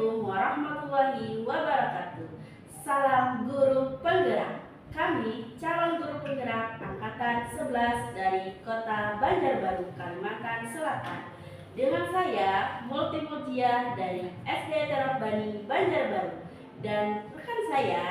Assalamualaikum warahmatullahi wabarakatuh. Salam guru penggerak. Kami calon guru penggerak angkatan 11 dari Kota Banjarbaru, Kalimantan Selatan. Dengan saya Multi Mutia dari SD Terapbani Banjarbaru dan rekan saya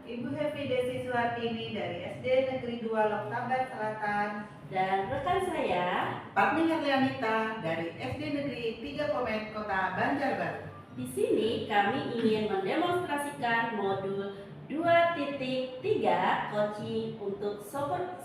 Ibu Happy Desi Suwartini dari SD Negeri 2 Loktabat Selatan. dan rekan saya Patmi Herlianita dari SD Negeri 3 Komet Kota Banjarbaru. Di sini kami ingin mendemonstrasikan modul 2.3 coaching untuk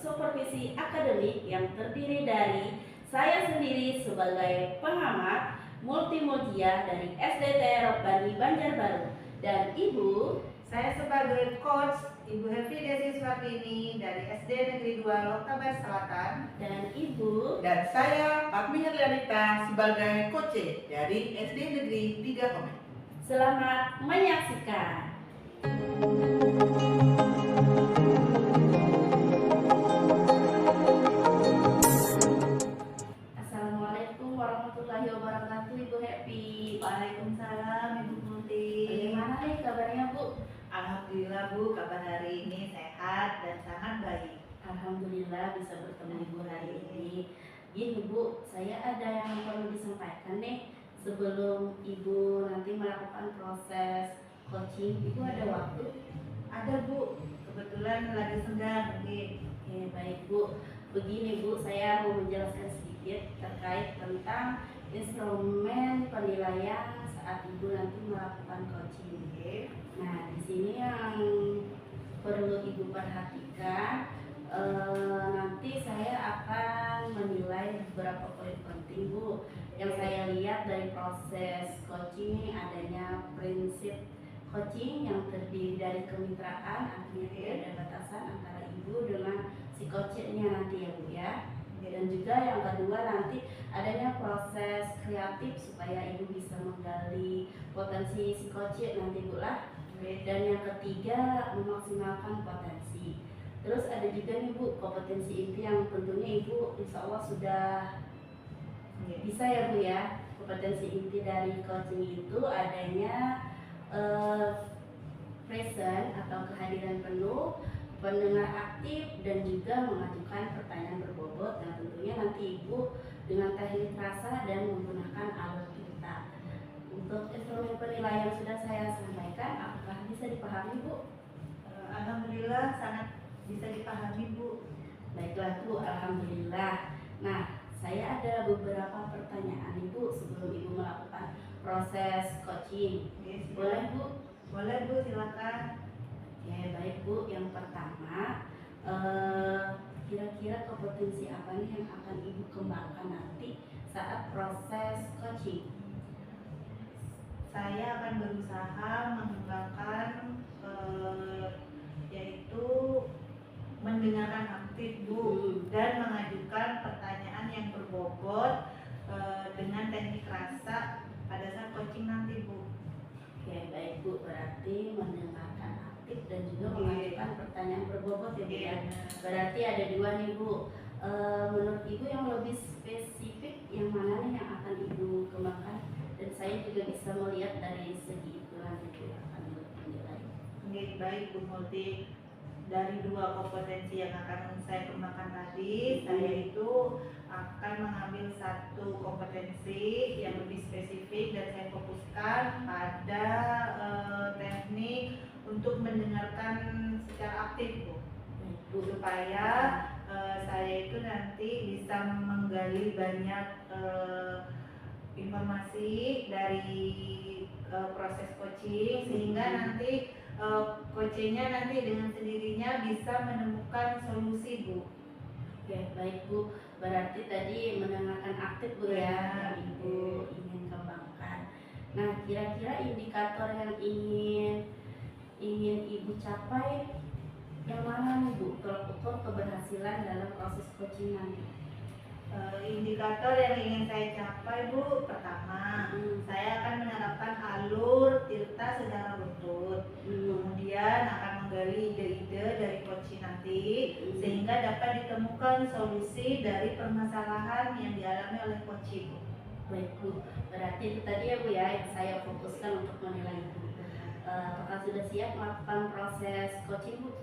supervisi akademik yang terdiri dari saya sendiri sebagai pengamat, Multimedia dari SD Terapbani Banjarbaru, dan Ibu Saya sebagai coach Ibu Happy Desi Suwartini dari SD Negeri 2 Loktabat Selatan. dan Ibu. Dan saya Patmi Herlianita sebagai coach dari SD Negeri 3 Komet. Selamat menyaksikan. Assalamualaikum warahmatullahi wabarakatuh, Ibu Happy. Waalaikumsalam Ibu Multi. Bagaimana nih kabarnya, Bu? Alhamdulillah Bu, kabar hari ini sehat dan sangat baik. Alhamdulillah bisa bertemu Ibu hari ini. Gini Bu, saya ada yang perlu disampaikan nih. Sebelum Ibu nanti melakukan proses coaching, Ibu ada waktu? Ada Bu, kebetulan lagi senggang mungkin. Oke, baik Bu. Begini Bu, saya mau menjelaskan sedikit terkait tentang instrumen penilaian saat Ibu nanti melakukan coaching. Oke. Nah, di sini yang perlu Ibu perhatikan, nanti saya akan menilai beberapa poin penting Bu. Yang saya lihat dari proses coaching ini adanya prinsip coaching yang terdiri dari kemitraan, artinya tidak ada batasan antara Ibu dengan si coachnya nanti ya Bu ya. Dan juga yang kedua nanti adanya proses kreatif supaya Ibu bisa menggali potensi si coach nanti Bu lah. Dan yang ketiga memaksimalkan potensi. Terus ada juga nih Bu kompetensi inti yang tentunya Ibu insya Allah sudah bisa ya Bu ya. Kompetensi inti dari coaching itu adanya present atau kehadiran penuh, pendengar aktif, dan juga mengajukan pertanyaan berbobot yang tentunya nanti Ibu dengan teknik rasa dan menggunakan alat pintar. Untuk instrumen penilaian yang sudah saya sampaikan, apakah bisa dipahami Bu? Alhamdulillah sangat bisa dipahami Bu. Baiklah Bu, alhamdulillah. Nah, saya ada beberapa pertanyaan Ibu sebelum Ibu melakukan proses coaching. Oke, silakan. Boleh Bu? Boleh Bu, silakan. Oke, baik Bu. Yang pertama, kira-kira kompetensi apa nih yang akan Ibu kembangkan nanti saat proses coaching? Saya akan berusaha mengembangkan yaitu mendengarkan aktif Bu dan mengajukan pertanyaan yang berbobot dengan teknik rasa pada saat coaching nanti Bu. Oke, baik Bu. Berarti mendengarkan aktif dan juga Oke. mengajukan pertanyaan berbobot ya Bu ya. Berarti ada dua nih Bu. Menurut Ibu yang lebih spesifik yang mana nih yang akan Ibu kembangkan? Dan saya juga bisa melihat dari segi itu nanti Bu akan menilai. Oke, baik Bu Multi. Dari dua kompetensi yang akan saya kembangkan tadi, saya itu akan mengambil satu kompetensi yang lebih spesifik dan saya fokuskan pada teknik untuk mendengarkan secara aktif Bu. Baik Bu. Supaya saya itu nanti bisa menggali banyak informasi dari proses coaching sehingga nanti coachingnya nanti dengan sendirinya bisa menemukan solusi Bu. Oke, baik Bu. Berarti tadi mendengarkan aktif Bu ya, yang Ibu Oke. ingin kembangkan. Nah, kira-kira indikator yang ingin Ibu capai yang mana nih Bu? Tolak ukur keberhasilan dalam proses coaching nanti. Indikator yang ingin saya capai Bu, pertama saya akan menerapkan alur tirta secara betul. Kemudian akan menggali ide-ide dari coaching nanti sehingga dapat ditemukan solusi dari permasalahan yang dialami oleh coaching. Baik Bu, berarti itu tadi ya Bu ya yang saya fokuskan untuk menilai Ibu. Apakah sudah siap melakukan proses coaching Bu?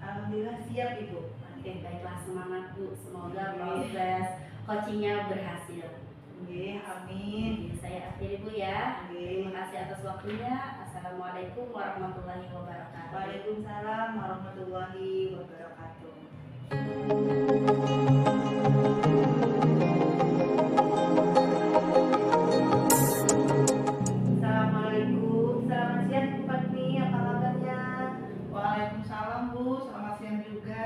Alhamdulillah siap Ibu. Oke, baiklah, semangat Bu. Semoga proses coachingnya berhasil. Oke, amin. Jadi, saya akhiri Bu ya. Oke. Terima kasih atas waktunya. Assalamualaikum warahmatullahi wabarakatuh. Waalaikumsalam warahmatullahi wabarakatuh. Assalamualaikum, selamat siang Bu Fatmi, apa kabarnya? Waalaikumsalam Bu, selamat siang juga.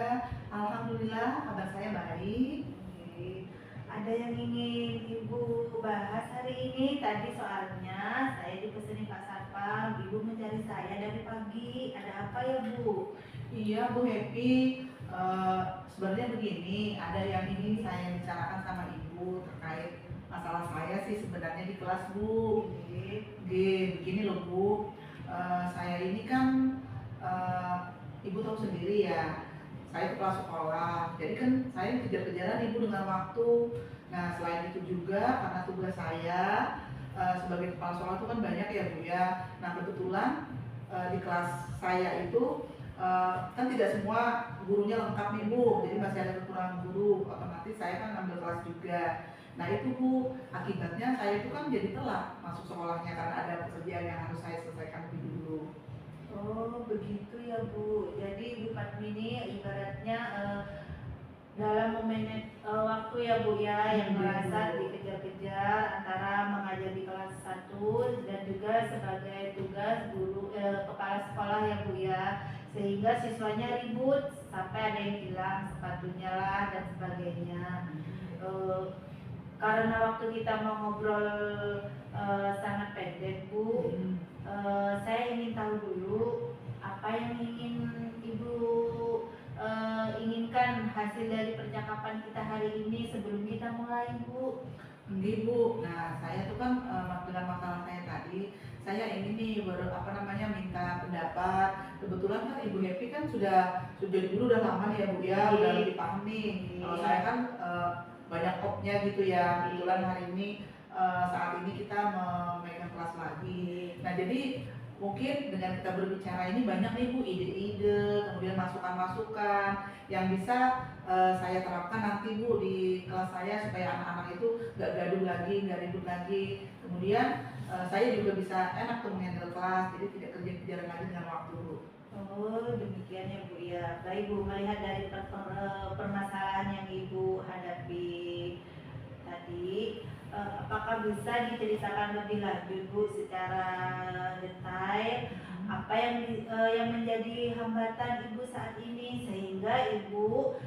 Alhamdulillah kabar saya baik. Oke. Ada yang ingin Ibu bahas hari ini? Tadi soalnya saya dipesan Pak Satpam, Ibu mencari saya dari pagi. Ada apa ya Bu? Iya Bu Happy. Sebenarnya begini, ada yang ingin saya bicarakan sama Ibu terkait masalah saya sih sebenarnya di kelas Bu. Begini loh Bu, saya ini kan Ibu tahu sendiri ya, saya kepala sekolah, jadi kan saya kejar-kejaran Ibu dengan waktu. Nah selain itu juga karena tugas saya sebagai kepala sekolah itu kan banyak ya Bu ya. Nah kebetulan di kelas saya itu kan tidak semua gurunya lengkap nih Bu, jadi masih ada kekurangan guru, otomatis saya kan ambil kelas juga. Nah itu Bu, akibatnya saya itu kan jadi telat masuk sekolahnya karena ada pekerjaan yang harus saya selesaikan lebih dulu. Oh begitu ya Bu. Jadi Ibu Fatmi ini ibaratnya dalam memanage waktu ya Bu ya, yang merasa dikejar-kejar antara mengajar di kelas 1 dan juga sebagai tugas guru kepala sekolah ya Bu ya, sehingga siswanya ribut sampai ada yang hilang sepatunya lah dan sebagainya. Karena waktu kita mau ngobrol sangat pendek Bu, saya ingin tahu dulu apa yang ingin Ibu inginkan hasil dari percakapan kita hari ini sebelum kita mulai Bu. Ini Bu, nah saya tuh kan dengan masalah saya tadi, saya ingin nih minta pendapat. Kebetulan kan Ibu Happy kan sudah jadi guru udah lama nih ya Bu ya, udah lebih paham nih. Kalau saya kan banyak opnya gitu ya. Kebetulan hari ini saat ini kita memegang kelas lagi. Nah jadi mungkin dengan kita berbicara ini banyak nih Bu ide-ide, kemudian masukan-masukan yang bisa saya terapkan nanti Bu di kelas saya supaya anak-anak itu gak gaduh lagi, gak ribut lagi. Kemudian saya juga bisa enak tuh menghandle kelas, jadi tidak kerja-kejaran lagi dengan waktu Bu. Oh demikian ya Bu ya. Baik Bu, melihat dari permasalahan yang Ibu hadapi tadi, apakah bisa diceritakan lebih lanjut Bu secara detail apa yang menjadi hambatan Ibu saat ini sehingga Ibu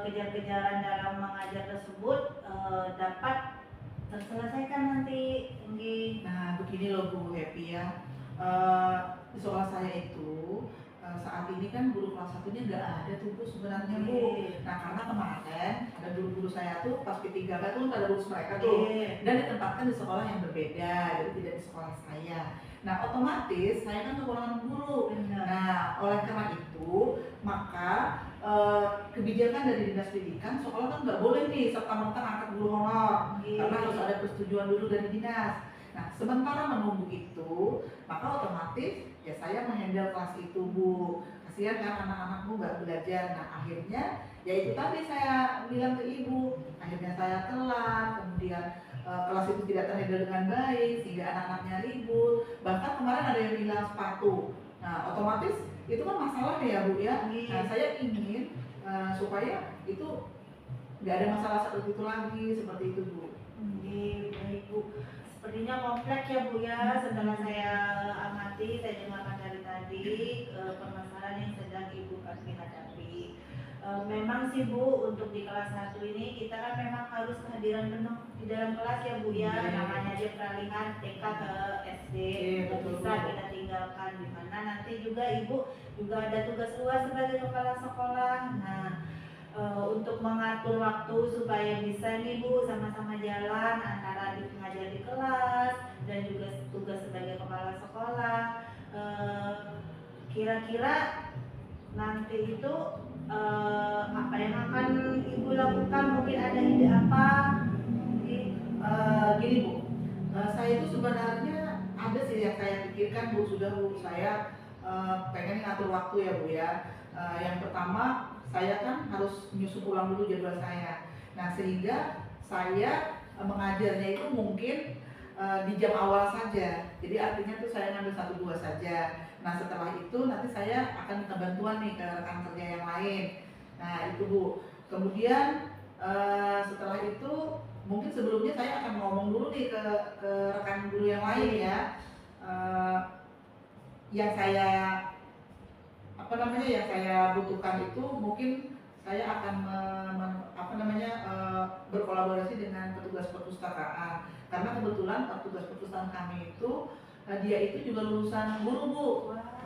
kejar-kejaran dalam mengajar tersebut dapat terselesaikan nanti? Nah begini loh Bu Happy ya, di sekolah saya itu saat ini kan guru kelas satunya nggak ada tuh Bu sebenarnya Bu. Nah karena kemarin ada guru-guru saya tuh pas P3K tuh ada lulus mereka tuh dan ditempatkan di sekolah yang berbeda, jadi tidak di sekolah saya. Nah otomatis saya kan kekurangan guru. Nah oleh karena itu maka kebijakan dari dinas pendidikan sekolah kan nggak boleh nih serta-merta angkat guru honor karena harus ada persetujuan dulu dari dinas. Nah sementara menunggu itu maka otomatis ya saya menghandle kelas itu Bu, kasihan kan anak-anakmu nggak belajar. Nah akhirnya ya itu tadi saya bilang ke Ibu, akhirnya saya telat, kemudian kelas itu tidak terhandle dengan baik sehingga anak-anaknya ribut, bahkan kemarin ada yang hilang sepatu. Nah otomatis itu kan masalah ya Bu ya. Nah saya ingin supaya itu nggak ada masalah seperti itu lagi, seperti itu Bu. Baik Bu, sepertinya kompleks ya Bu ya. Setelah saya amati, saya dengarkan dari tadi permasalahan yang sedang Ibu Fatmi hadapi. Memang sih Bu, untuk di kelas 1 ini kita kan memang harus kehadiran penuh di dalam kelas ya Bu ya. Namanya aja peralihan TK ke SD, nggak bisa kita tinggalkan, dimana nanti juga Ibu juga ada tugas luas sebagai kepala sekolah. Nah untuk mengatur waktu supaya bisa nih Bu sama-sama jalan antara mengajar di kelas dan juga tugas sebagai kepala sekolah. Kira-kira nanti itu apa yang akan Ibu lakukan? Mungkin ada ide apa? Gini Bu, saya itu sebenarnya ada sih yang saya pikirkan Bu, sudah Bu, saya pengen ngatur waktu ya Bu ya. Yang pertama saya kan harus nyusun ulang dulu jadwal saya. Nah sehingga saya mengajarnya itu mungkin di jam awal saja. Jadi artinya tuh saya ngambil 1-2 saja. Nah setelah itu nanti saya akan minta bantuan nih ke rekan kerja yang lain. Nah itu Bu. Kemudian setelah itu mungkin sebelumnya saya akan ngomong dulu nih ke rekan guru yang lain ya. Yang saya yang saya butuhkan itu mungkin saya akan berkolaborasi dengan petugas perpustakaan, karena kebetulan petugas perpustakaan kami itu dia itu juga lulusan guru Bu.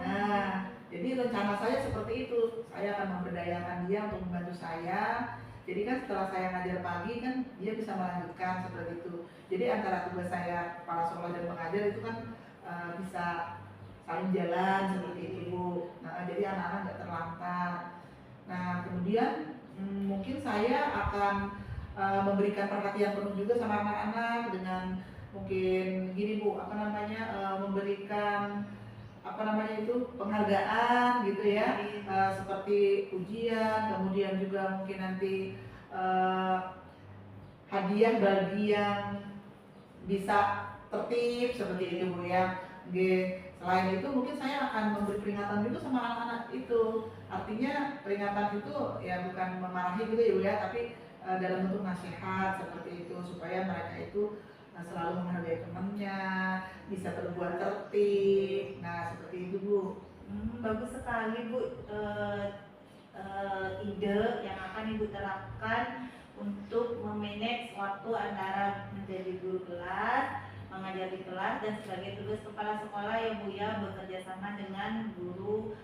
Nah jadi rencana saya seperti itu, saya akan memberdayakan dia untuk membantu saya. Jadi kan setelah saya ngajar pagi kan dia bisa melanjutkan seperti itu. Jadi antara tugas saya kepala sekolah dan mengajar itu kan bisa saling jalan seperti itu Bu. Nah jadi anak-anak nggak terlantar. Nah kemudian mungkin saya akan memberikan perhatian penuh juga sama anak-anak dengan mungkin gini Bu, memberikan penghargaan gitu ya, seperti ujian, kemudian juga mungkin nanti hadiah bagi yang bisa tertib seperti itu Bu ya. Selain itu mungkin saya akan memberi peringatan juga sama anak-anak itu. Artinya peringatan itu ya bukan memarahi gitu ya Bu ya, tapi dalam bentuk nasihat seperti itu, supaya mereka itu selalu menghargai temannya, bisa berbuat tertib. Nah seperti itu Bu. Bagus sekali Bu, ide yang akan Ibu terapkan untuk memanage waktu antara menjadi guru kelas, mengajar di kelas, dan sebagai tugas kepala sekolah ya Bu ya, bekerja sama dengan guru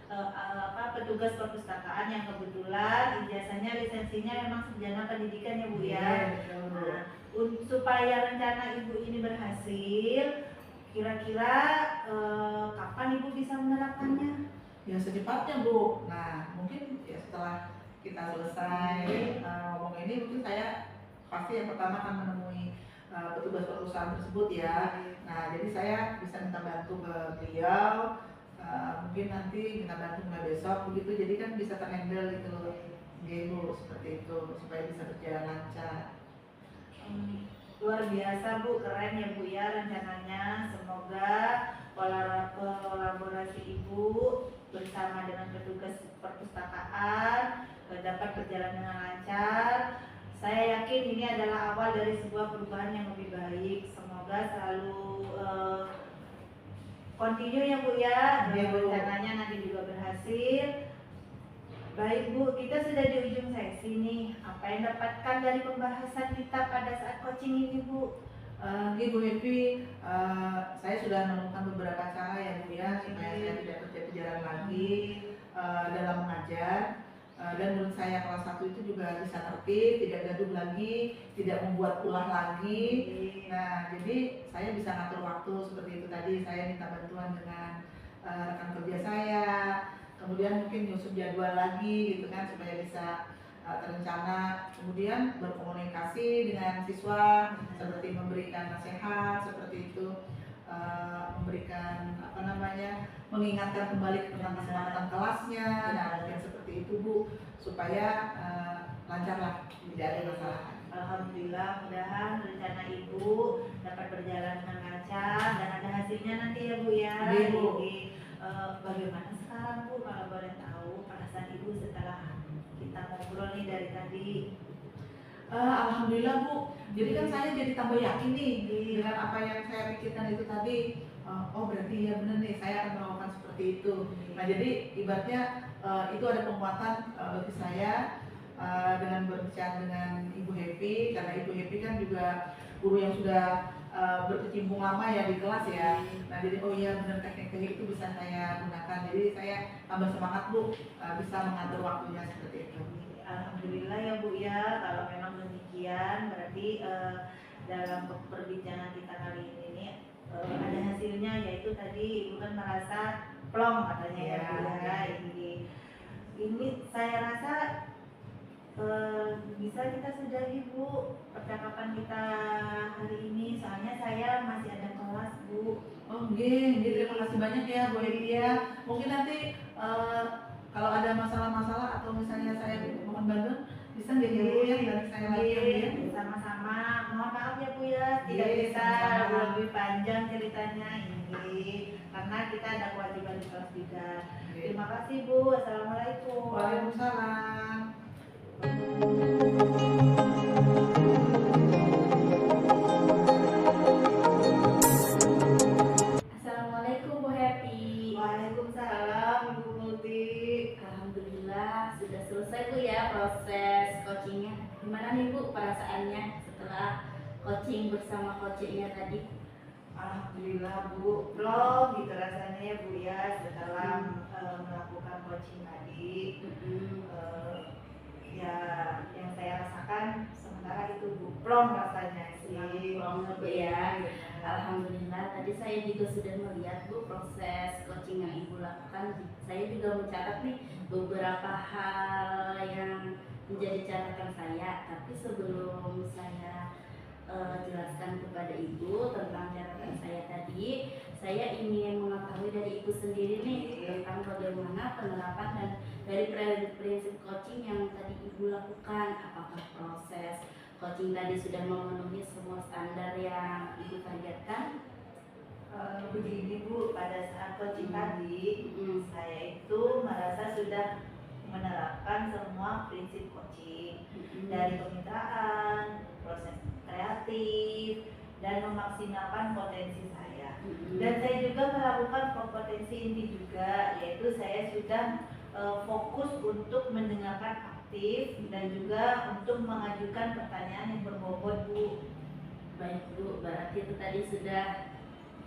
petugas perpustakaan yang kebetulan ijazahnya lisensinya memang sarjana pendidikan ya Bu ya. Nah, supaya rencana Ibu ini berhasil, kira-kira kapan Ibu bisa menerapkannya? Ya secepatnya Bu. Nah mungkin ya setelah kita selesai ngomong ini, mungkin saya pasti yang pertama akan menemui petugas perusahaan tersebut ya. Nah jadi saya bisa minta bantu ke beliau, mungkin nanti minta bantu mulai besok begitu, jadi kan bisa terhandle gitu loh Bu, seperti itu, supaya bisa berjalan lancar. Luar biasa Bu, keren ya Bu ya rencananya. Semoga kolaborasi Ibu bersama dengan petugas perpustakaan dapat berjalan dengan lancar. Saya yakin ini adalah awal dari sebuah perubahan yang lebih baik. Semoga selalu continue ya Bu ya, rencananya nanti juga berhasil. Baik Bu, kita sudah di ujung sesi nih. Apa yang dapatkan dari pembahasan kita pada saat coaching ini Bu? Ibu Happy, saya sudah menemukan beberapa cara ya Bu ya, supaya saya tidak kejar-kejaran lagi dalam mengajar. Dan menurut saya kelas 1 itu juga bisa tertib, tidak gaduh lagi, tidak membuat ulah lagi. Nah jadi saya bisa ngatur waktu seperti itu tadi. Saya minta bantuan dengan rekan kerja saya, kemudian mungkin nyusun jadwal lagi gitu kan, supaya bisa terencana. Kemudian berkomunikasi dengan siswa, seperti memberikan nasihat seperti itu, memberikan mengingatkan kembali tentang keselamatan kelasnya. Nah mungkin seperti itu Bu, supaya lancar lah, tidak ada masalah. Alhamdulillah, mudahan rencana Ibu dapat berjalan dengan lancar dan ada hasilnya nanti ya Bu ya. Iya, Bu. Bagaimana sekarang Bu, kalau boleh tahu perasaan Ibu setelah kita ngobrol nih dari tadi? Alhamdulillah Bu, jadi kan saya jadi tambah yakin nih dengan apa yang saya pikirkan itu tadi. Oh berarti ya benar nih, saya akan melakukan seperti itu. Nah jadi ibaratnya itu ada penguatan bagi saya dengan berbicara dengan Ibu Happy, karena Ibu Happy kan juga guru yang sudah berkecimpung lama ya di kelas ya. Nah jadi oh iya benar, teknik-teknik itu bisa saya gunakan. Jadi saya tambah semangat Bu, bisa mengatur waktunya seperti itu. Alhamdulillah ya Bu ya, kalau memang demikian berarti dalam perbincangan kita kali ini nih, ada hasilnya, yaitu tadi Ibu kan merasa plong katanya ya Bu ya. Ini saya rasa Bisa kita sudahi Bu percakapan kita hari ini, soalnya saya masih ada kelas Bu. Oh, nggih, terima kasih banyak ya Bu Elia. Mungkin nanti kalau ada masalah-masalah atau misalnya saya mohon bantuan, bisa nggak ya Bu ya? Nanti saya lagi ya Bu ya. Sama-sama. Mohon maaf ya Bu ya, tidak Iya, bisa sama-sama. lebih panjang ceritanya ini, karena kita ada kewajiban di kelas juga. Terima kasih Bu. Assalamualaikum. Waalaikumsalam. Assalamualaikum Bu Happy. Waalaikumsalam Ibu Multi. Alhamdulillah sudah selesai Bu ya proses coachingnya. Gimana nih Bu perasaannya setelah coaching bersama coachingnya tadi? Alhamdulillah Bu, plong gitu rasanya ya Bu ya setelah melakukan coaching tadi. Ya yang saya rasakan sementara itu Bu, plong rasanya sih. Plong Bu ya. Alhamdulillah tadi saya juga sudah melihat Bu proses coaching yang Ibu lakukan. Saya juga mencatat nih beberapa hal yang menjadi catatan saya. Tapi sebelum saya jelaskan kepada Ibu tentang catatan saya tadi, saya ingin mengetahui dari Ibu sendiri nih tentang bagaimana penerapan dan dari prinsip coaching yang tadi Ibu lakukan. Apakah proses coaching tadi sudah memenuhi semua standar yang Ibu targetkan? Begini Bu, pada saat coaching tadi saya itu merasa sudah menerapkan semua prinsip coaching dari kemitraan, proses kreatif, dan memaksimalkan potensi saya. Dan saya juga melakukan kompetensi inti juga, yaitu saya sudah fokus untuk mendengarkan aktif dan juga untuk mengajukan pertanyaan yang berbobot Bu. Baik Bu, berarti itu tadi sudah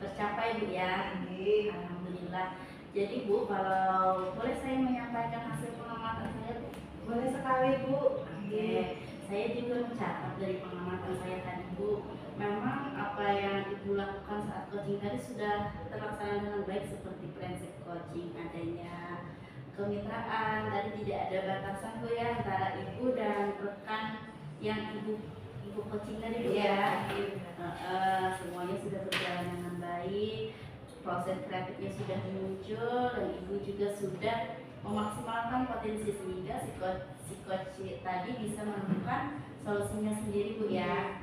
tercapai Bu ya. Alhamdulillah. Jadi Bu, kalau boleh saya menyampaikan hasil pengamatan saya Bu? Boleh sekali Bu. Oke, saya juga mencatat dari pengamatan saya tadi Bu. Memang apa yang Ibu lakukan saat coaching tadi sudah terlaksana dengan baik seperti prinsip coaching, adanya kemitraan, tadi tidak ada batasan Bu ya antara Ibu dan rekan yang Ibu coaching tadi Bu ya. Semuanya sudah berjalan dengan baik, proses kreatifnya sudah muncul dan Ibu juga sudah memaksimalkan potensi sehingga si coach tadi bisa menemukan solusinya sendiri Bu ya.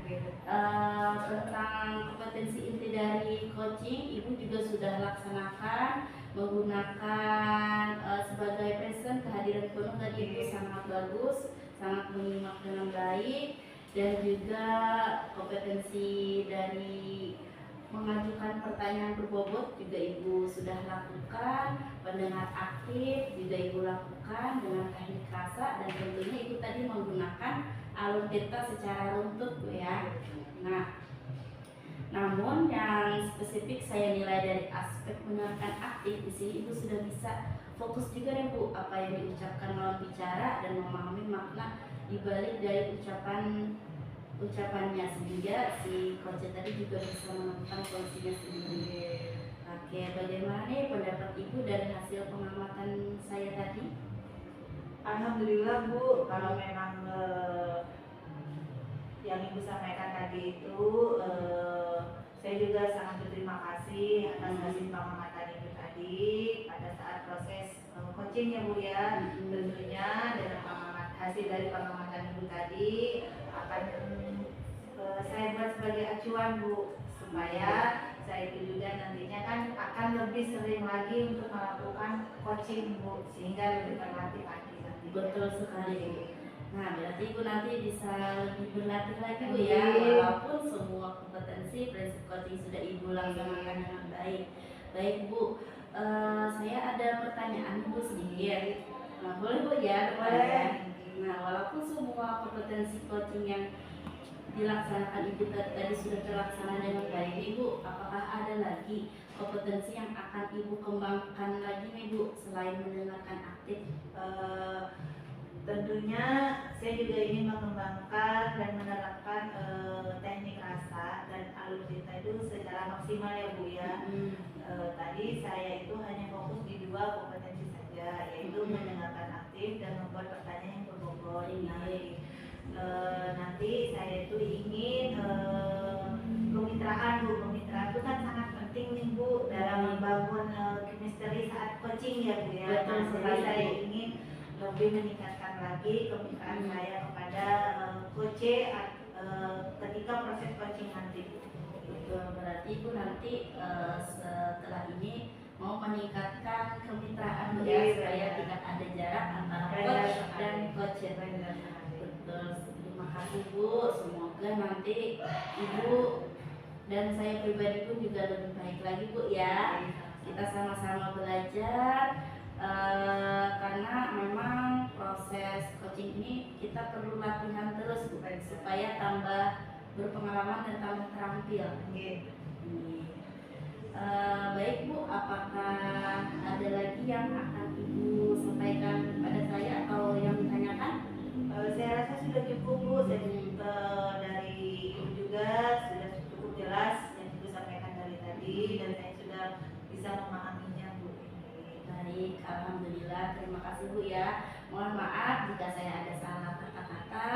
Tentang kompetensi inti dari coaching, Ibu juga sudah laksanakan menggunakan sebagai present kehadiran penuh tadi Ibu sangat bagus, sangat menyimak dengan baik. Dan juga kompetensi dari mengajukan pertanyaan berbobot juga Ibu sudah lakukan, pendengar aktif juga Ibu lakukan dengan teknik kasa, dan tentunya Ibu tadi menggunakan alur peta secara runtut Bu ya. Nah, namun yang spesifik saya nilai dari aspek mendengarkan aktif di sini Ibu sudah bisa fokus juga nih Bu apa yang diucapkan lawan bicara dan memahami makna dibalik dari ucapannya sehingga si coach tadi juga bisa menemukan solusinya sendiri. Oke, bagaimana nih pendapat Ibu dari hasil pengamatan saya tadi? Alhamdulillah Bu, kalau memang yang Ibu sampaikan tadi itu saya juga sangat berterima kasih atas hasil pengamatan Ibu tadi pada saat proses coaching ya Bu ya. Tentunya dengan hasil dari pengamatan Ibu tadi akan saya buat sebagai acuan Bu, supaya saya itu juga nantinya kan akan lebih sering lagi untuk melakukan coaching Bu, sehingga lebih terlatih lagi nanti. Betul sekali. Nah, berarti Ibu nanti bisa lebih berlatih lagi Bu ya, walaupun semua kompetensi prinsip coaching sudah Ibu laksanakan dengan baik. Baik Bu, saya ada pertanyaan Ibu sedikit. Nah, boleh Bu ya? Boleh. Nah, walaupun semua kompetensi coaching yang dilaksanakan Ibu tadi sudah terlaksana dengan baik, Ibu, apakah ada lagi kompetensi yang akan Ibu kembangkan lagi nih Bu selain mendengarkan aktif? Tentunya saya juga ingin mengembangkan dan menerapkan teknik rasa dan alur cerita itu secara maksimal ya Bu ya. Tadi saya itu hanya fokus di dua kompetensi saja, yaitu mendengarkan aktif dan membuat pertanyaan yang berbobot. nanti saya itu ingin kemitraan Bu. Kemitraan itu kan sangat penting nih Bu dalam membangun chemistry saat coaching ya Bu ya. Betul Nah, jadi sekali, saya Bu. ingin lebih meningkatkan lagi kemitraan saya kepada coach ketika proses coaching nanti Bu. Betul, berarti Ibu nanti setelah ini mau meningkatkan kemitraan Bu ya, Iya, supaya benar. tidak ada jarak antara Benar coach sekali. dan coach ya. Benar sekali. Betul, terima kasih Bu. Semoga nanti Ibu dan saya pribadi pun juga lebih baik lagi Bu ya. Kita sama-sama belajar karena memang proses coaching ini kita perlu latihan terus Bu, supaya tambah berpengalaman dan tambah terampil. Oke. Baik Bu, apakah ada lagi yang akan Ibu sampaikan kepada saya atau yang ditanyakan? Saya rasa sudah cukup Bu. Dari Ibu juga sudah cukup jelas yang Ibu sampaikan dari tadi dan saya sudah bisa memahaminya Bu. Baik, alhamdulillah, terima kasih Bu ya. Mohon maaf jika saya ada salah kata-kata.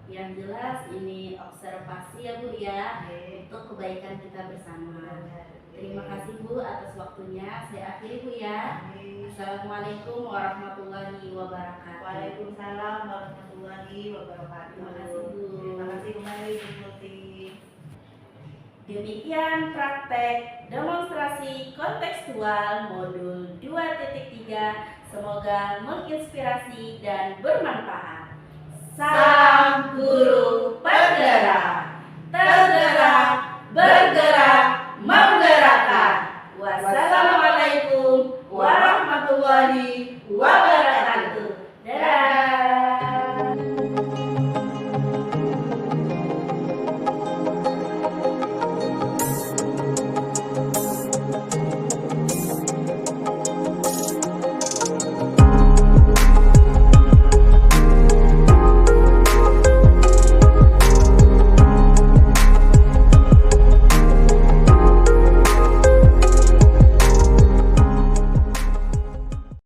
Yang jelas ini observasi ya Bu ya, untuk kebaikan kita bersama. Terima kasih Bu atas waktunya. Saya akhiri Bu ya. Assalamualaikum warahmatullahi wabarakatuh. Waalaikumsalam warahmatullahi wabarakatuh. Terima kasih, Bu. Terima kasih kembali Bu Multi. Demikian praktek demonstrasi kontekstual modul 2.3. Semoga menginspirasi dan bermanfaat. Salam guru penggerak, tergerak, bergerak.